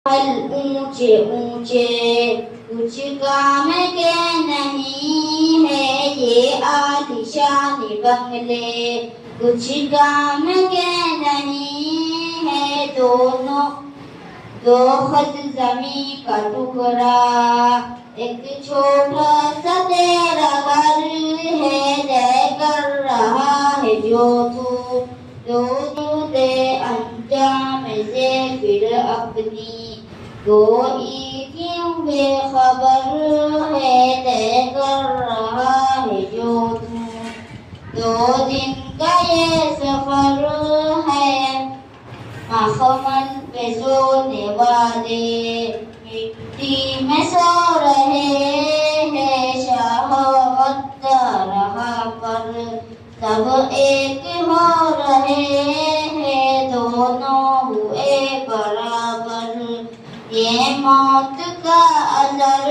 اونچے اونچے کچھ کام کے نہیں ہے یہ عالیشان بنگلے، کچھ کام کے نہیں ہے دونوں دو خط زمیں کا ٹکڑا، ایک چھوٹا سا تیرا گھر ہے دے کر رہا ہے جو تو دے انجام سے پھر اپنی کوئی کیوں بے خبر ہے دے کر رہا ہے جو دو دن کا یہ سفر ہے مخمل پہ سونے والے مٹی میں سو رہے ہیں شہوت رہا پر سب ایک ہو رہے ہیں دونوں ہوئے برابر، یہ موت کا اثر